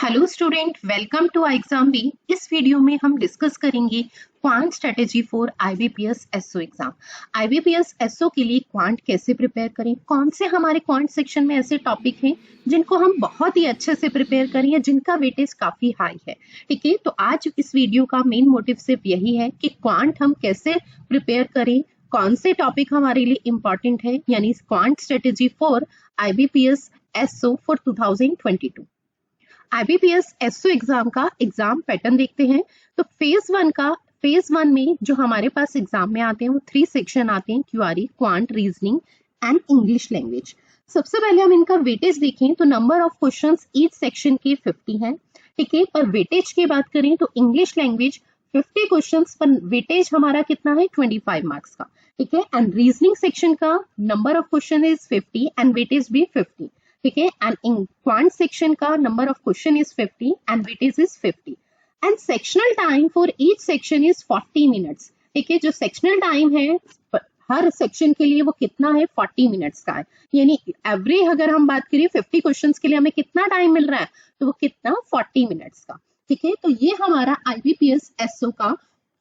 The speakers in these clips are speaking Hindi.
Hello student, welcome to exam B. इस वीडियो में हम डिस्कस करेंगे quant strategy for IBPS SO exam. IBPS SO के लिए क्वांट कैसे प्रिपेयर करें, कौन से हमारे क्वांट सेक्शन में ऐसे टॉपिक हैं जिनको हम बहुत ही अच्छे से प्रिपेयर करें या जिनका वेटेज काफी हाई है। ठीक है, तो आज इस वीडियो का मेन मोटिव सिर्फ यही है कि क्वांट हम कैसे प्रिपेयर करें, कौन से टॉपिक हमारे लिए इंपॉर्टेंट है, यानी quant strategy for IBPS SO for 2022। IBPS SO exam का एग्जाम पैटर्न देखते हैं। तो फेज वन में जो हमारे पास एग्जाम में आते हैं वो 3 सेक्शन आते हैं, QRE, quant, reasoning and English language. सबसे पहले हम इनका वेटेज देखें तो number of questions each section के 50 हैं। ठीक है, पर वेटेज की बात करें तो इंग्लिश लैंग्वेज 50 क्वेश्चंस पर वेटेज हमारा कितना है, 25 मार्क्स का। ठीक है, एंड रीजनिंग सेक्शन का number of question is 50 and weightage भी 50। ठीक है, एंड इन क्वांट सेक्शन का number of question is 50 and weightage is 50 and sectional time for each section is 40 minutes. ठीक है, जो सेक्शनल टाइम है हर सेक्शन के लिए वो कितना है, 40 मिनट्स का है। यानी एवरेज अगर हम बात करें 50 क्वेश्चंस के लिए हमें कितना टाइम मिल रहा है, तो वो कितना, 40 मिनट्स का। ठीक है, तो ये हमारा आईबीपीएस एसओ का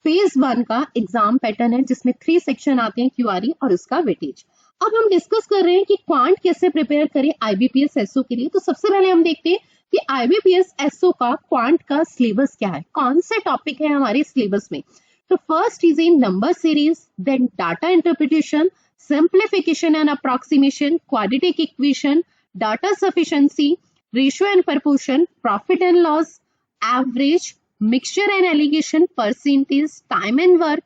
फेज 1 का एग्जाम पैटर्न है जिसमें 3 सेक्शन आते हैं, क्यूआरई और उसका वेटेज। अब हम डिस्कस कर रहे हैं कि क्वांट कैसे प्रिपेयर करें आईबीपीएस एसओ के लिए। तो सबसे पहले हम देखते हैं कि आईबीपीएस एसओ का क्वांट का सिलेबस क्या है, कौन से टॉपिक है हमारे सिलेबस में। तो first is in number series, then data interpretation, simplification and approximation, quadratic equation, data sufficiency, ratio and proportion, profit and loss, average, mixture and allegation, percentage, time and work,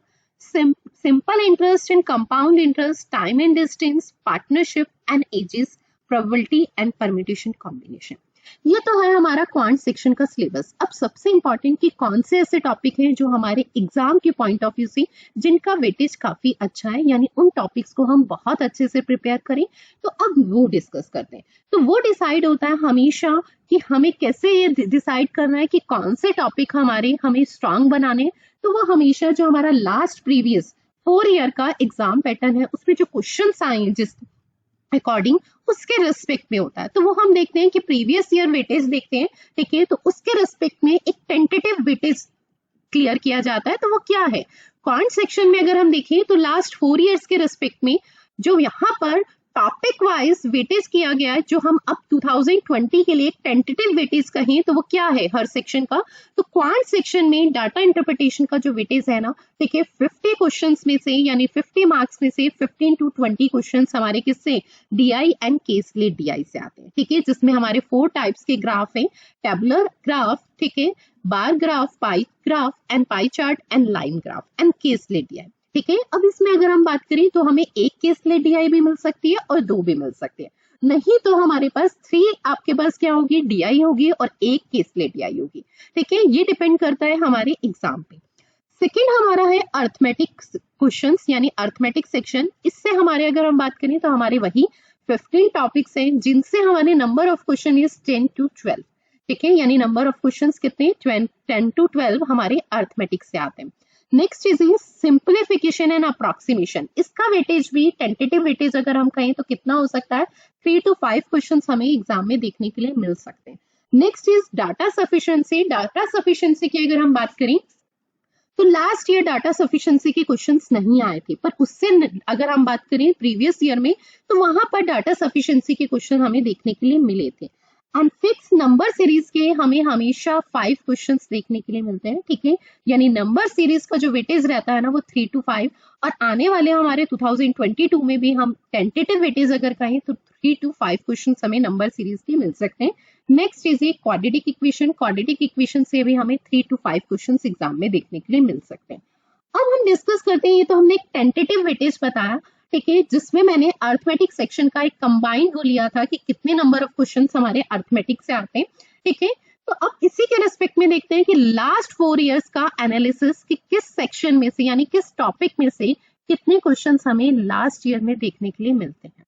simple interest and compound interest, time and distance, partnership and ages, probability and permutation combination। ये तो है हमारा क्वांट सेक्शन का सिलेबस। अब सबसे इंपॉर्टेंट कि कौन से ऐसे टॉपिक हैं जो हमारे एग्जाम के पॉइंट ऑफ व्यू से जिनका वेटेज काफी अच्छा है, यानी उन टॉपिक्स को हम बहुत अच्छे से प्रिपेयर करें। तो अब वो डिस्कस करते हैं। तो वो डिसाइड होता है हमेशा कि हमें कैसे ये डिसाइड करना है कि कौन से टॉपिक हमारे हमें स्ट्रांग बनाने। तो वो हमेशा जो हमारा लास्ट प्रीवियस 4 ईयर का एग्जाम पैटर्न है उसमें जो क्वेश्चंस आए हैं जिस अकॉर्डिंग उसके रेस्पेक्ट में होता है। तो वो हम देखते हैं कि प्रीवियस ईयर वेटेज देखते हैं। ठीक है, तो उसके रेस्पेक्ट में एक टेंटेटिव वेटेज क्लियर किया जाता है। तो वो क्या है, क्वांट सेक्शन में अगर हम देखें तो लास्ट 4 इयर्स के रेस्पेक्ट में जो यहाँ पर टॉपिक वाइज वेटेज किया गया है, जो हम अब 2020 के लिए टेंटेटिव वेटेज कहें तो वो क्या है हर सेक्शन का। तो क्वांट सेक्शन में डाटा इंटरप्रिटेशन का जो वेटेज है ना, ठीक है, 50 क्वेश्चंस में से यानी 50 मार्क्स में से 15 to 20 क्वेश्चंस हमारे किससे, DI and caselet DI से आते हैं। ठीक है, जिसमें हमारे 4 टाइप्स के ग्राफ हैं, टेबुलर ग्राफ, ठीक है, bar graph, pie graph and pie chart and line graph and caselet DI. ठीक है, अब इसमें अगर हम बात करें तो हमें एक केस लेड डीआई भी मिल सकती है और 2 भी मिल सकती है, नहीं तो हमारे पास 3 आपके पास क्या होगी, डीआई होगी और एक केस लेड डीआई होगी। ठीक है, ये डिपेंड करता है हमारे एग्जाम पे। सेकेंड हमारा है अर्थमेटिक क्वेश्चंस यानी अर्थमेटिक सेक्शन। इससे हमारे अगर हम बात करें तो हमारे वही 15 टॉपिक्स हैं जिनसे हमारे number of question is 10 to 12। ठीक है, यानी नंबर ऑफ क्वेश्चंस कितने, 10 to 12 हमारे अर्थमेटिक से आते हैं। Next is simplification and approximation. इसका वेटेज भी टेंटेटिव वेटेज अगर हम कहें तो कितना हो सकता है, 3 to 5 क्वेश्चंस हमें एग्जाम में देखने के लिए मिल सकते हैं। Next is data sufficiency. Data sufficiency की अगर हम बात करें तो लास्ट ईयर डाटा सफिशिएंसी के क्वेश्चंस नहीं आए थे, पर उससे अगर हम बात करें प्रीवियस ईयर में तो वहां पर डाटा सफिशिएंसी के क्वेश्चन हमें देखने के लिए मिले थे। एंड फिक्स नंबर सीरीज के हमें हमेशा 5 क्वेश्चंस देखने के लिए मिलते हैं। ठीक है, यानी नंबर सीरीज का जो वेटेज रहता है ना वो 3 to 5, और आने वाले हमारे 2022 में भी हम टेंटेटिव वेटेज अगर कहें तो 3 to 5 क्वेश्चंस हमें नंबर सीरीज के मिल सकते हैं। Next is a quadratic equation. Quadratic equation से भी हमें 3 to 5 क्वेश्चंस एग्जाम में देखने के लिए मिल सकते हैं। अब हम डिस्कस करते हैं, ये तो हमने एक टेंटेटिव वेटेज बताया, ठीक है, जिसमें मैंने अर्थमेटिक सेक्शन का एक कंबाइंड वो लिया था कि कितने नंबर ऑफ क्वेश्चंस हमारे अर्थमेटिक से आते हैं। ठीक है, तो अब इसी के रेस्पेक्ट में देखते हैं कि लास्ट 4 इयर्स का एनालिसिस कि किस सेक्शन में से यानी किस टॉपिक में से कितने क्वेश्चंस हमें लास्ट ईयर में देखने के लिए मिलते हैं।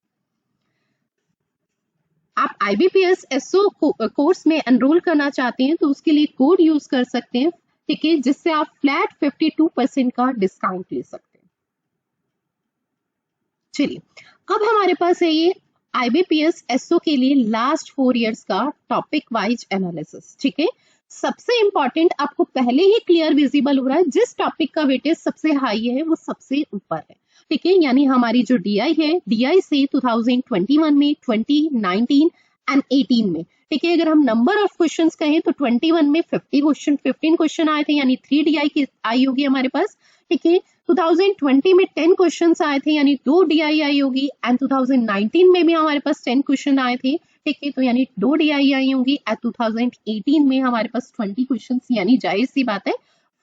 आप आईबीपीएस एसओ कोर्स में एनरोल करना चाहते हैं तो उसके लिए कोड यूज कर सकते हैं। ठीक है, जिससे आप फ्लैट 52% का डिस्काउंट ले सकते हैं। चलिए, अब हमारे पास है ये IBPS SO के लिए लास्ट 4 इयर्स का टॉपिक वाइज एनालिसिस, ठीक है। सबसे इंपॉर्टेंट आपको पहले ही क्लियर विजिबल हो रहा है, जिस टॉपिक का वेटेज सबसे हाई है वो सबसे ऊपर है, ठीक है। यानी हमारी जो DI है, DI से 2021 में, 2019 एंड 18 में, ठीक है। अगर हम नंबर ऑफ क्वेश्चंस कहें तो 21 में 15 क्वेश्चन आए थे, यानी 3 DI की आई होगी हमारे पास, ठीक है। 2020 में 10 क्वेश्चंस आए थे, यानी 2 DI आई होगी, एंड 2019 में भी हमारे पास 10 क्वेश्चन आए थे, ठीक है। तो यानी 2 DI आई होंगी, एंड 2018 में हमारे पास 20 क्वेश्चंस, यानी जाहिर सी बात है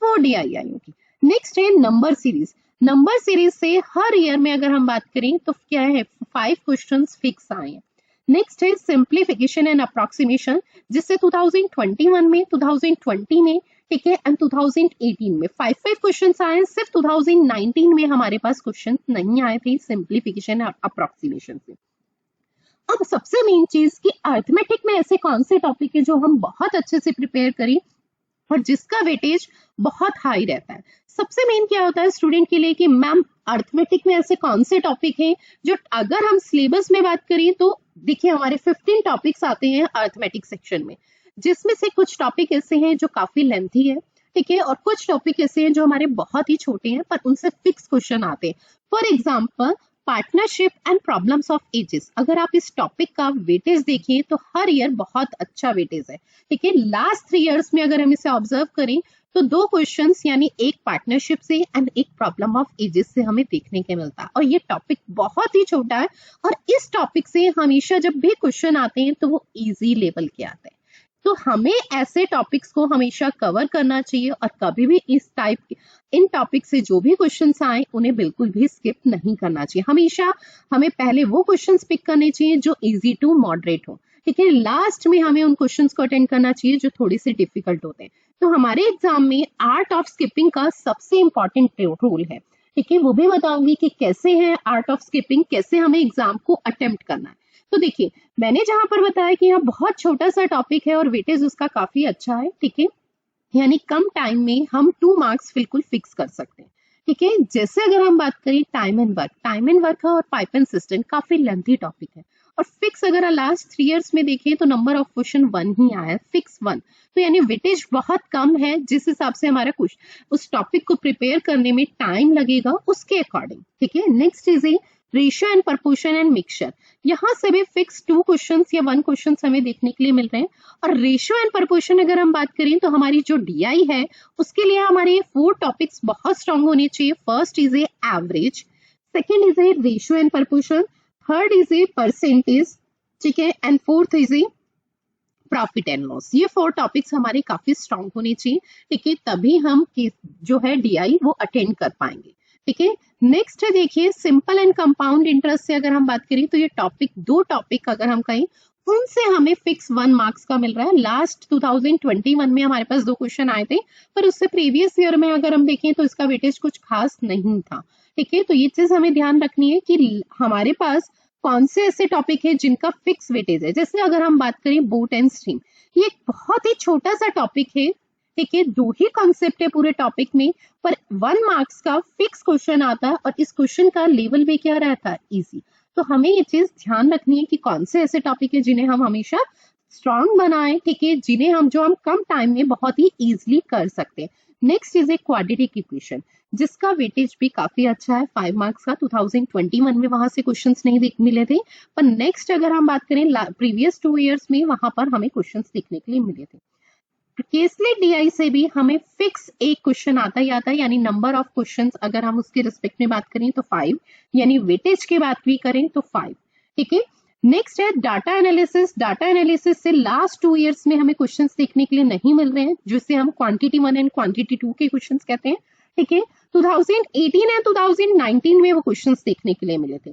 4 DI आई होगी। नेक्स्ट है नंबर सीरीज। नंबर सीरीज से हर ईयर में अगर हम बात करें तो क्या है, 5 क्वेश्चंस फिक्स आए हैं। नेक्स्ट है सिंप्लीफिकेशन एंड अप्रोक्सीमेशन, जिससे 2021 में, 2020 में, ठीक है, एंड 2018 में 5 क्वेश्चंस आए। सिर्फ 2019 में हमारे पास क्वेश्चन नहीं आए थे सिंप्लीफिकेशन और अप्रोक्सीमेशन से। अब सबसे मेन चीज कि अर्थमेटिक में ऐसे कौन से टॉपिक है जो हम बहुत अच्छे से प्रिपेयर करें और जिसका वेटेज बहुत हाई रहता है। सबसे मेन क्या होता है स्टूडेंट के लिए कि मैम अर्थमेटिक में ऐसे कौन से टॉपिक हैं जो अगर हम सिलेबस में बात करें तो देखिए हमारे 15 टॉपिक्स आते हैं अर्थमेटिक सेक्शन में, जिसमें से कुछ टॉपिक ऐसे हैं जो काफी लेंथी है, ठीक है, और कुछ टॉपिक ऐसे हैं जो हमारे बहुत ही छोटे हैं पर उनसे फिक्स क्वेश्चन आते हैं। For example partnership and problems of ages, अगर आप इस टॉपिक का वेटेज देखिए तो हर ईयर बहुत अच्छा वेटेज है, ठीक है। लास्ट 3 इयर्स में अगर हम इसे ऑब्जर्व करें तो 2 क्वेश्चंस, यानी एक पार्टनरशिप से एंड एक प्रॉब्लम ऑफ एजेस से हमें देखने के मिलता है, और ये टॉपिक बहुत ही छोटा है, और इस टॉपिक से हमेशा जब भी क्वेश्चन आते हैं तो वो इजी लेवल के आते हैं। तो हमें ऐसे टॉपिक्स को हमेशा कवर करना चाहिए, और कभी भी इस टाइप के इन टॉपिक से जो भी क्वेश्चंस आए उन्हें बिल्कुल भी स्किप नहीं करना चाहिए। हमेशा हमें पहले वो क्वेश्चंस पिक करने चाहिए जो इजी टू मॉडरेट हो, ठीक है। लास्ट में हमें उन क्वेश्चंस को अटेंड करना चाहिए जो थोड़ी सी डिफिकल्ट होते हैं। तो हमारे एग्जाम में आर्ट ऑफ स्किपिंग का सबसे इंपॉर्टेंट रोल है, ठीक है। वो भी बताऊंगी कि कैसे है आर्ट ऑफ स्किपिंग, कैसे हमें एग्जाम को अटेम्प्ट करना है। तो देखिए मैंने जहां पर बताया कि यह बहुत छोटा सा टॉपिक है और वेटेज उसका काफी अच्छा है, ठीक है, यानी कम टाइम में हम 2 मार्क्स बिल्कुल फिक्स कर सकते हैं, ठीक है। जैसे अगर हम बात करें टाइम एंड वर्क और पाइप एंड सिस्टम काफी लेंथी टॉपिक है, और फिक्स अगर लास्ट 3 इयर्स में देखें तो नंबर ऑफ क्वेश्चन 1 ही आया है, फिक्स 1, तो यानी वेटेज बहुत कम है, जिस हिसाब से हमारा कुछ उस टॉपिक को प्रिपेयर करने में टाइम लगेगा उसके अकॉर्डिंग, ठीक है। Next is a ratio and proportion and mixture, यहाँ से भी फिक्स 2 क्वेश्चंस या 1 क्वेश्चन हमें देखने के लिए मिल रहे हैं। और रेशियो एंड प्रपोर्शन अगर हम बात करें तो हमारी जो DI है उसके लिए हमारे 4 टॉपिक्स बहुत स्ट्रांग होने चाहिए। First is a average, second is a ratio and proportion, third is a percentage, ठीक है, and fourth is a profit and loss. ये 4 टॉपिक्स हमारे काफी स्ट्रांग होने चाहिए, ठीक है, तभी हम जो है DI वो अटेंड कर पाएंगे, ठीक है। नेक्स्ट है देखिए सिंपल एंड कंपाउंड इंटरेस्ट से अगर हम बात करें तो ये टॉपिक 2 टॉपिक अगर हम कहें उनसे हमें फिक्स 1 मार्क्स का मिल रहा है। लास्ट 2021 में हमारे पास 2 क्वेश्चन आए थे, पर उससे प्रीवियस ईयर में अगर हम देखें तो इसका वेटेज कुछ खास नहीं था, ठीक है। तो ये चीज हमें ध्यान रखनी है कि हमारे पास कौन से ऐसे टॉपिक है जिनका फिक्स वेटेज है। जैसे अगर हम बात करें बोट एंड स्ट्रीम, ये एक बहुत ही छोटा सा टॉपिक है, ठीक है, 2 ही कॉन्सेप्ट है पूरे टॉपिक में, पर 1 मार्क्स का फिक्स क्वेश्चन आता है, और इस क्वेश्चन का लेवल भी क्या रहता है, इजी। तो हमें ये चीज ध्यान रखनी है कि कौन से ऐसे टॉपिक है जिन्हें हम हमेशा स्ट्रॉन्ग बनाएं, ठीक है, जिन्हें हम कम टाइम में बहुत ही इजिली कर सकते हैं। Next is a quadratic equation, जिसका वेटेज भी काफी अच्छा है, 5 मार्क्स का। 2021 में वहां से क्वेश्चंस नहीं मिले थे, पर नेक्स्ट अगर हम बात करें प्रीवियस 2 इयर्स में वहां पर हमें क्वेश्चंस देखने के लिए मिले थे। केसलेट DI से भी हमें फिक्स एक क्वेश्चन आता ही आता है, यानी नंबर ऑफ क्वेश्चंस अगर हम उसके रिस्पेक्ट में बात करें तो 5, यानी वेटेज की बात भी करें तो 5, ठीक है। नेक्स्ट है डाटा एनालिसिस। डाटा एनालिसिस से लास्ट 2 इयर्स में हमें क्वेश्चंस देखने के लिए नहीं मिल रहे हैं, जिसे हम क्वांटिटी 1 एंड क्वांटिटी 2 के क्वेश्चंस कहते हैं, ठीक है। 2018 एंड 2019 में वो क्वेश्चंस देखने के लिए मिले थे।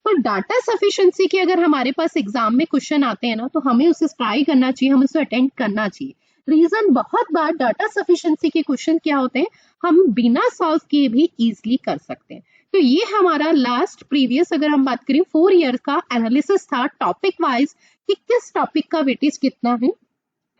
पर डाटा सफिशिएंसी के अगर हमारे पास एग्जाम में क्वेश्चन आते हैं ना, तो हमें उसे ट्राई करना चाहिए, हमें उसे अटेंड करना चाहिए। रीजन बहुत बार डाटा सफिशिएंसी के क्वेश्चन क्या होते हैं, हम बिना सॉल्व किए भी इजीली कर सकते हैं। तो ये हमारा लास्ट प्रीवियस अगर हम बात करें 4 ईयर का एनालिसिस था टॉपिक वाइज कि किस टॉपिक का वेटेज कितना है,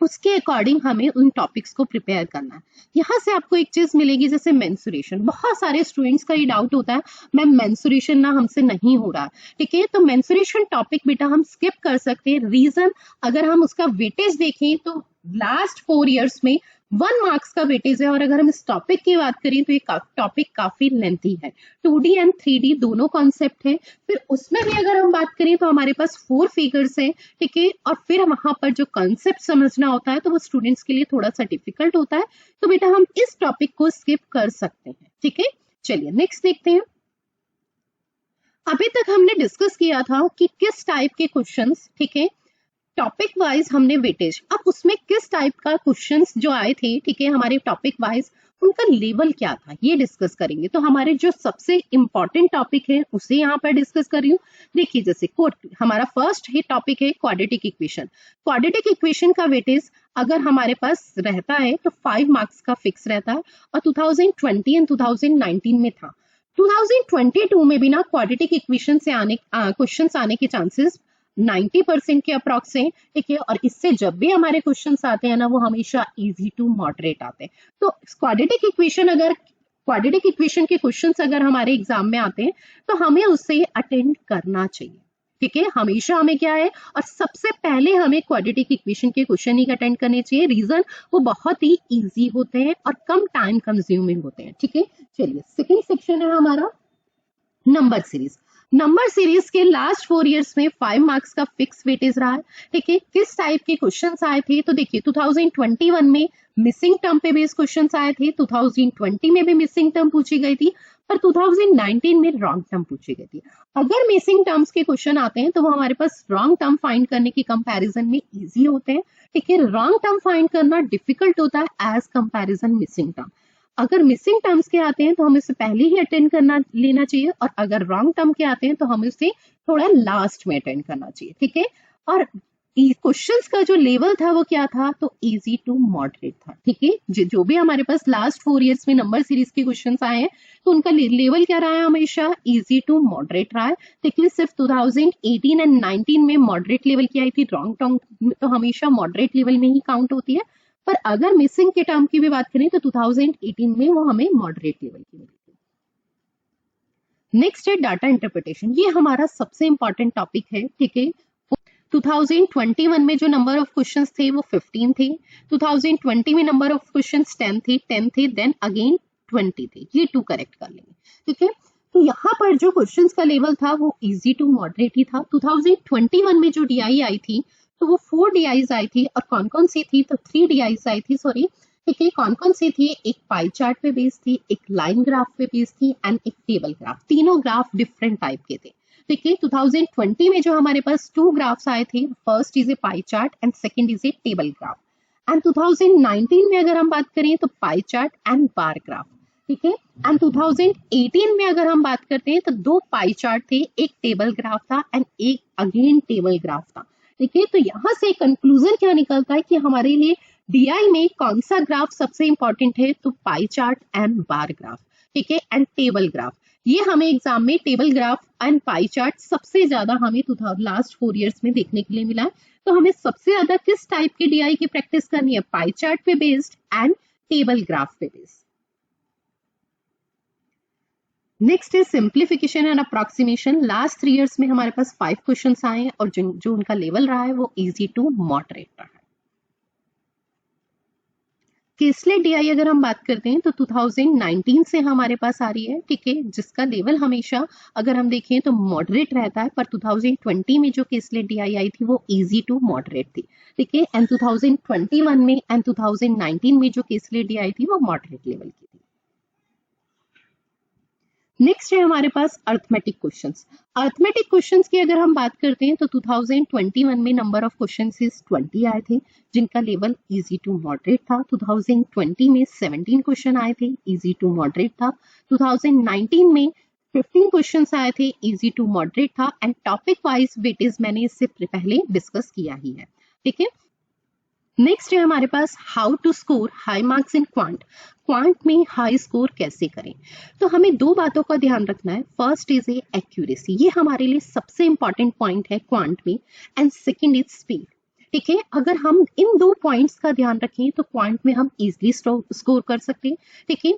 उसके अकॉर्डिंग हमें उन टॉपिक्स को प्रिपेयर करना है। यहाँ से आपको एक चीज मिलेगी जैसे मेंसुरेशन। बहुत सारे स्टूडेंट्स का ये डाउट होता है मैम मेंसुरेशन ना हमसे नहीं हो रहा, ठीक है, तो मेंसुरेशन टॉपिक बेटा हम स्किप कर सकते हैं। रीजन अगर हम उसका वेटेज देखें तो लास्ट 4 इयर्स में 1 मार्क्स का वेटेज है, और अगर हम इस टॉपिक की बात करें तो ये टॉपिक काफी लेंथी है। 2D एंड 3D दोनों कॉन्सेप्ट है। फिर उसमें भी अगर हम बात करें तो हमारे पास 4 फिगर्स है, ठीक है, और फिर वहां पर जो कॉन्सेप्ट समझना होता है तो वो स्टूडेंट्स के लिए थोड़ा सा डिफिकल्ट होता है, तो बेटा हम इस टॉपिक को स्किप कर सकते हैं, ठीक है। चलिए नेक्स्ट देखते हैं। अभी तक हमने डिस्कस किया था कि किस टाइप के क्वेश्चंस, ठीक है, टॉपिक वाइज हमने वेटेज, अब उसमें किस टाइप का क्वेश्चंस जो आए थे, ठीक है, हमारे टॉपिक वाइज उनका लेवल क्या था ये डिस्कस करेंगे। तो हमारे जो सबसे इंपॉर्टेंट टॉपिक है उसे यहाँ पर डिस्कस कर रही हूँ। देखिए जैसे हमारा फर्स्ट ही टॉपिक है क्वाड्रेटिक इक्वेशन। क्वाड्रेटिक इक्वेशन का वेटेज अगर हमारे पास रहता है तो 5 मार्क्स का फिक्स रहता है, और 2020 एंड 2019 में था। 2022 में भी ना क्वाड्रेटिक इक्वेशन से आने क्वेश्चंस आने के चांसेस 90% के अप्रॉक्स है, ठीक है, और इससे जब भी हमारे क्वेश्चंस आते हैं ना वो हमेशा इजी टू मॉडरेट आते हैं। तो क्वाड्रेटिक इक्वेशन के क्वेश्चंस अगर हमारे एग्जाम में आते हैं तो हमें उसे अटेंड करना चाहिए, ठीक है, हमेशा हमें क्या है, और सबसे पहले हमें क्वाड्रेटिक इक्वेशन के क्वेश्चन ही अटेंड करने चाहिए। रीजन वो बहुत ही इजी होते हैं और कम टाइम कंज्यूमिंग होते हैं, ठीक है। चलिए सेकेंड सेक्शन है हमारा नंबर सीरीज। नंबर सीरीज के लास्ट 4 इयर्स में 5 मार्क्स का फिक्स वेटेज रहा है, ठीक है। किस टाइप के क्वेश्चंस आए थे तो देखिए 2021 में मिसिंग टर्म पे बेस्ड क्वेश्चंस आए थे, 2020 में भी मिसिंग टर्म पूछी गई थी, और 2019 में रॉन्ग टर्म पूछी गई थी। अगर मिसिंग टर्म्स के क्वेश्चन आते हैं तो वो हमारे पास रॉन्ग टर्म फाइंड करने के कंपैरिजन में इजी होते हैं, ठीक है। रॉन्ग टर्म फाइंड करना डिफिकल्ट होता है एज कंपैरिजन मिसिंग टर्म। अगर मिसिंग टर्म्स के आते हैं तो हमें इसे पहले ही अटेंड करना लेना चाहिए, और अगर रॉन्ग टर्म के आते हैं तो हमें इसे थोड़ा लास्ट में अटेंड करना चाहिए, ठीक है। और क्वेश्चंस का जो लेवल था वो क्या था तो इजी टू मॉडरेट था, ठीक है। जो भी हमारे पास लास्ट 4 इयर्स में नंबर सीरीज के क्वेश्चंस आए हैं तो उनका लेवल क्या रहा है, हमेशा इजी टू मॉडरेट रहा है, ठीक है। सिर्फ 2018 एंड 19 में मॉडरेट लेवल की आई थी, रॉन्ग टर्म तो हमेशा मॉडरेट लेवल में ही काउंट होती है, पर अगर मिसिंग के टर्म की भी बात करें तो 2018 में वो हमें मॉडरेट लेवल की मिली थी। नेक्स्ट है डाटा इंटरप्रिटेशन। ये हमारा सबसे इंपॉर्टेंट टॉपिक है, ठीक है। 2021 में जो नंबर ऑफ क्वेश्चंस थे वो 15 थे, 2020 में नंबर ऑफ क्वेश्चंस 10 थे, देन अगेन 20 थे, ये 2 करेक्ट कर लेंगे, ठीक है। तो यहाँ पर जो क्वेश्चंस का लेवल था वो इजी टू मॉडरेट ही था। 2021 में जो DI आई थी तो वो 4 DIs आई थी, और कौन कौन सी थी तो 3 DIs आई थी, सॉरी, ठीक है। कौन कौन सी थी, एक पाई चार्ट पे बेस्ड थी, एक लाइन ग्राफ पे बेस्ड थी, एंड एक टेबल ग्राफ। तीनों ग्राफ डिफरेंट टाइप के थे, ठीक है। 2020 में जो हमारे पास 2 ग्राफ्स आए थे, first is a pi chart and second is a table graph. And 2019 में अगर हम बात करें तो पाई चार्ट एंड बार ग्राफ, ठीक है। एंड 2018 में अगर हम बात करते हैं तो 2 पाई चार्ट थे, एक टेबल ग्राफ था एंड एक अगेन टेबल ग्राफ था, ठीक है। तो यहाँ से कंक्लूजन क्या निकलता है कि हमारे लिए DI में कौन सा ग्राफ सबसे इंपॉर्टेंट है तो पाई चार्ट एंड बार ग्राफ, ठीक है, एंड टेबल ग्राफ। ये हमें एग्जाम में table graph and pie chart सबसे ज्यादा हमें लास्ट 4 इयर्स में देखने के लिए मिला है। तो हमें सबसे ज्यादा किस टाइप के DI की प्रैक्टिस करनी है, पाई चार्ट पे बेस्ड एंड टेबल ग्राफ पे बेस्ड। नेक्स्ट है simplification and approximation. Last 3 years में हमारे पास 5 क्वेश्चंस आए हैं, और जो उनका लेवल रहा है वो इजी टू मॉडरेट रहा है। केसलेट DI अगर हम बात करते हैं तो 2019 से हमारे पास आ रही है, ठीक है, जिसका लेवल हमेशा अगर हम देखें तो मॉडरेट रहता है, पर 2020 में जो केसलेट DI आई थी वो इजी टू मॉडरेट थी, ठीक है। एंड 2021 में एंड 2019 में जो केसलेट DI थी वो मॉडरेट लेवल की थी। नेक्स्ट है हमारे पास अर्थमेटिक क्वेश्चंस। अर्थमेटिक क्वेश्चंस की अगर हम बात करते हैं तो 2021 में नंबर ऑफ क्वेश्चंस 20 आए थे, जिनका लेवल इजी टू मॉडरेट था। 2020 में 17 क्वेश्चन आए थे, इजी टू मॉडरेट था। 2019 में 15 क्वेश्चंस आए थे, इजी टू मॉडरेट था। एंड टॉपिक वाइज वेटेज मैंने इससे पहले डिस्कस किया ही है, ठीक है। नेक्स्ट है हमारे पास how to score high marks in quant. Quant में हाई स्कोर कैसे करें, तो हमें 2 बातों का ध्यान रखना है। फर्स्ट इज एक्यूरेसी, ये हमारे लिए सबसे इंपॉर्टेंट पॉइंट है क्वांट में, एंड सेकंड इज स्पीड, ठीक है, अगर हम इन 2 पॉइंट्स का ध्यान रखें तो क्वांट में हम इजीली स्कोर कर सकते हैं। ठीक है,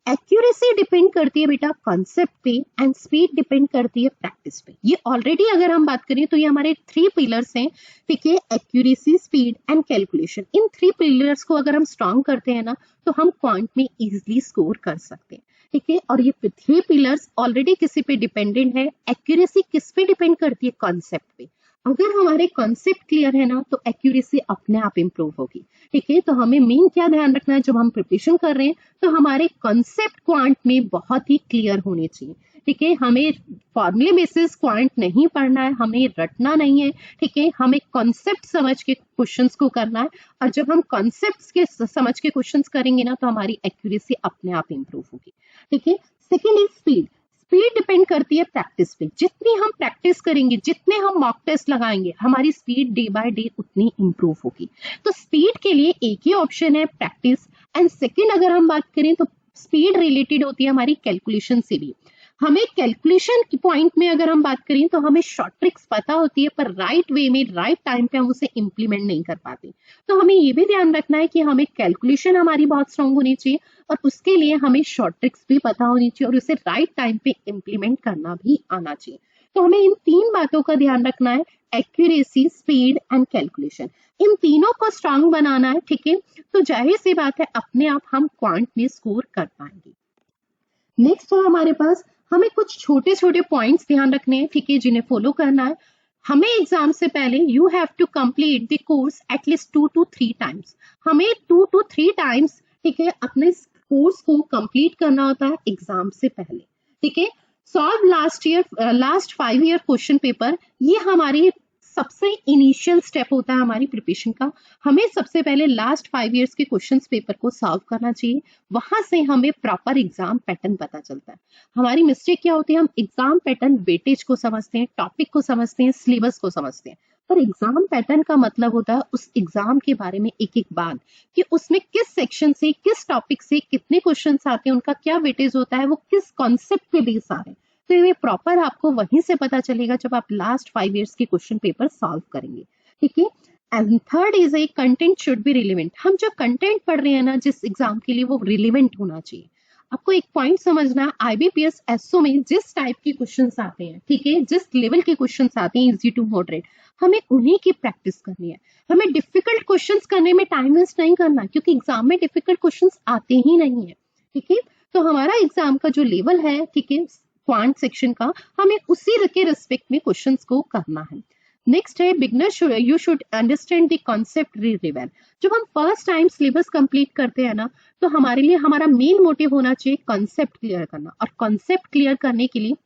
एक्यूरेसी डिपेंड करती है बेटा कॉन्सेप्ट पे एंड स्पीड डिपेंड करती है प्रैक्टिस पे। ये ऑलरेडी अगर हम बात करें तो ये हमारे 3 पिलर्स हैं। ठीक है, accuracy, speed and calculation, in 3 pillars को अगर हम स्ट्रॉन्ग करते हैं ना तो हम क्वांट में इजीली स्कोर कर सकते हैं। ठीक है, और ये 3 पिलर्स ऑलरेडी किसी पे डिपेंडेंट है। एक्यूरेसी किस पे डिपेंड करती है? कॉन्सेप्ट पे। अगर हमारे कॉन्सेप्ट क्लियर है ना तो एक्यूरेसी अपने आप इंप्रूव होगी। ठीक है, तो हमें मेन क्या ध्यान रखना है जब हम प्रिपरेशन कर रहे हैं, तो हमारे कॉन्सेप्ट क्वांट में बहुत ही क्लियर होने चाहिए। ठीक है, हमें फॉर्मूले बेसिस क्वांट नहीं पढ़ना है, हमें रटना नहीं है। ठीक है, हमें कॉन्सेप्ट समझ के क्वेश्चंस को करना है, और जब हम कॉन्सेप्ट्स के समझ के क्वेश्चंस करेंगे ना तो हमारी एक्यूरेसी अपने आप इंप्रूव होगी। ठीक है, second is speed. Speed depend करती है प्रैक्टिस पे। जितनी हम प्रैक्टिस करेंगे, जितने हम मॉक टेस्ट लगाएंगे, हमारी स्पीड डे बाय डे उतनी इंप्रूव होगी। तो स्पीड के लिए एक ही ऑप्शन है, प्रैक्टिस। एंड सेकंड अगर हम बात करें तो स्पीड रिलेटेड होती है हमारी कैलकुलेशन से भी। हमें कैलकुलेशन की पॉइंट में अगर हम बात करें तो हमें शॉर्ट ट्रिक्स पता होती है, पर राइट वे में राइट टाइम पे हम उसे इम्प्लीमेंट नहीं कर पाते। तो हमें ये भी ध्यान रखना है कि हमें कैलकुलेशन हमारी बहुत स्ट्रांग होनी चाहिए, और उसके लिए हमें शॉर्ट ट्रिक्स भी पता होनी चाहिए, और उसे राइट टाइम पे इम्प्लीमेंट करना भी आना चाहिए। तो हमें इन 3 बातों का ध्यान रखना है, एक्यूरेसी, स्पीड एंड कैलकुलेशन। इन तीनों को स्ट्रांग बनाना है। ठीक है, तो जाहिर सी बात है अपने आप हम क्वांट में स्कोर कर पाएंगे। नेक्स्ट है हमारे पास, हमें कुछ छोटे छोटे पॉइंट्स ध्यान रखने हैं। ठीक है, जिन्हें फॉलो करना है। हमें एग्जाम से पहले you have to complete the course at least 2 to 3 times. हमें 2 to 3 टाइम्स, ठीक है, अपने कोर्स को कंप्लीट करना होता है एग्जाम से पहले। ठीक है, solve last 5 year question paper, ये हमारी सबसे इनिशियल स्टेप होता है हमारी प्रिपरेशन का। हमें सबसे पहले लास्ट 5 ईयर्स के क्वेश्चंस पेपर को सॉल्व करना चाहिए। वहां से हमें प्रॉपर एग्जाम पैटर्न पता चलता है। हमारी मिस्टेक क्या होती है, हम एग्जाम पैटर्न वेटेज को समझते हैं, टॉपिक को समझते हैं, सिलेबस को समझते हैं, पर एग्जाम पैटर्न का मतलब होता है उस एग्जाम के बारे में एक एक बात, कि उसमें किस सेक्शन से, किस टॉपिक से कितने क्वेश्चन आते हैं, उनका क्या वेटेज होता है, वो किस कॉन्सेप्ट पे बेस आ रहे हैं। तो ये प्रॉपर आपको वहीं से पता चलेगा जब आप लास्ट 5 ईयर्स के क्वेश्चन पेपर सॉल्व करेंगे। ठीक है, and third is a content should be relevant. हम जो कंटेंट पढ़ रहे हैं ना जिस एग्जाम के लिए, वो रिलेवेंट होना चाहिए। आपको एक पॉइंट समझना है, आईबीपीएस एसओ में जिस टाइप के क्वेश्चंस आते हैं, ठीक है, जिस लेवल के क्वेश्चंस आते हैं इजी टू मॉडरेट, हमें उन्हीं की प्रैक्टिस करनी है। हमें डिफिकल्ट क्वेश्चंस करने में टाइम वेस्ट नहीं करना, क्योंकि एग्जाम में डिफिकल्ट क्वेश्चंस आते ही नहीं है। ठीक है, तो हमारा एग्जाम का जो लेवल है, ठीक है, क्वांट सेक्शन का, हमें उसी के रिस्पेक्ट में क्वेश्चंस को करना है। नेक्स्ट है beginner you should understand the concept reveal. जब हम फर्स्ट टाइम सिलेबस कंप्लीट करते हैं ना, तो हमारे लिए हमारा मेन मोटिव होना चाहिए कॉन्सेप्ट क्लियर करना, और कॉन्सेप्ट क्लियर करने के लिए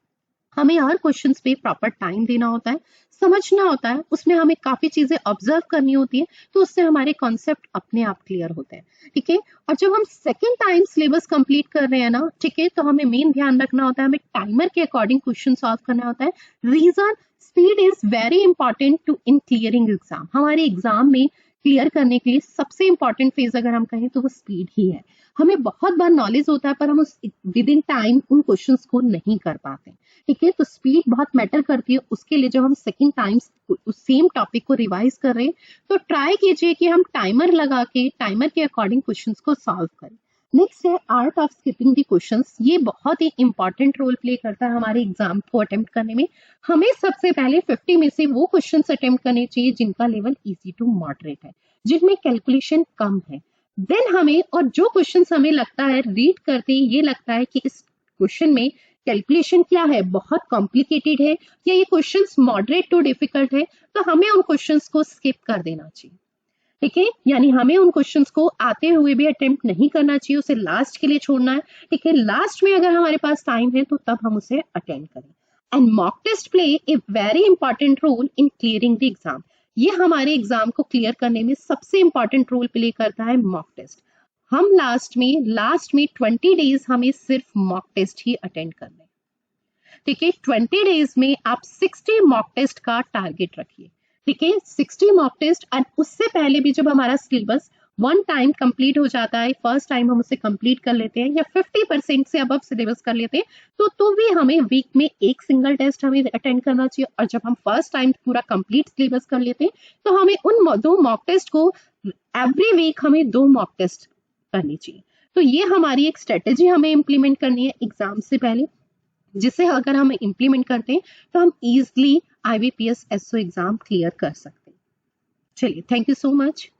हमें हर क्वेश्चन पे प्रॉपर टाइम देना होता है, समझना होता है, उसमें हमें काफी चीजें ऑब्जर्व करनी होती है, तो उससे हमारे कॉन्सेप्ट अपने आप क्लियर होते हैं। ठीक है, और जब हम सेकेंड टाइम सिलेबस कंप्लीट कर रहे हैं ना, ठीक है, तो हमें मेन ध्यान रखना होता है, हमें टाइमर के अकॉर्डिंग क्वेश्चन सॉल्व करना होता है। Reason, speed is very important to in clearing exam. हमारे एग्जाम में क्लियर करने के लिए सबसे इंपॉर्टेंट फेज अगर हम कहें तो वो स्पीड ही है। हमें बहुत बार नॉलेज होता है पर हम उस विद इन टाइम उन क्वेश्चंस को नहीं कर पाते। ठीक है, तो स्पीड बहुत मैटर करती है। उसके लिए जब हम सेकंड टाइम उस सेम टॉपिक को रिवाइज कर रहे हैं, तो ट्राई कीजिए कि हम टाइमर लगा के टाइमर के अकॉर्डिंग क्वेश्चंस को सॉल्व करें। नेक्स्ट है art of skipping the questions. ये बहुत ही इंपॉर्टेंट रोल प्ले करता है हमारे एग्जाम को अटेम्प्ट करने में। हमें सबसे पहले 50 में से वो क्वेश्चंस अटेम्प्ट करने चाहिए जिनका लेवल इजी टू मॉडरेट है, जिनमें कैलकुलेशन कम है। देन हमें, और जो क्वेश्चंस हमें लगता है रीड करते ही ये लगता है कि इस क्वेश्चन में कैलकुलेशन क्या है, बहुत कॉम्प्लिकेटेड है, या ये क्वेश्चंस मॉडरेट टू डिफिकल्ट है, तो हमें उन क्वेश्चंस को स्किप कर देना चाहिए। ठीक है, यानी हमें उन क्वेश्चंस को आते हुए भी अटेम्प्ट नहीं करना चाहिए, उसे लास्ट के लिए छोड़ना है। ठीक है, लास्ट में अगर हमारे पास टाइम है तो तब हम उसे अटेंड करें। And mock test play a very important role in clearing the exam. ये हमारे एग्जाम को क्लियर करने में सबसे इंपॉर्टेंट रोल प्ले करता है मॉक टेस्ट। हम लास्ट में 20 डेज हमें सिर्फ मॉक टेस्ट ही अटेंड करना है। ठीक है, 20 डेज में आप 60 मॉक टेस्ट का टारगेट रखिए। ठीक है, 60 मॉक टेस्ट। और उससे पहले भी जब हमारा सिलेबस वन टाइम कंप्लीट हो जाता है, फर्स्ट टाइम हम उसे कंप्लीट कर लेते हैं या 50% से अब सिलेबस कर लेते हैं, तो भी हमें वीक में एक सिंगल टेस्ट हमें अटेंड करना चाहिए। और जब हम फर्स्ट टाइम पूरा कंप्लीट सिलेबस कर लेते हैं तो हमें उन 2 मॉक टेस्ट को एवरी वीक हमें 2 मॉक टेस्ट करनी चाहिए। तो ये हमारी एक स्ट्रेटेजी हमें इम्प्लीमेंट करनी है एग्जाम से पहले, जिसे अगर हम इम्प्लीमेंट करते हैं तो हम easily IBPS SO exam clear कर सकते हैं। चलिए, थैंक यू सो मच।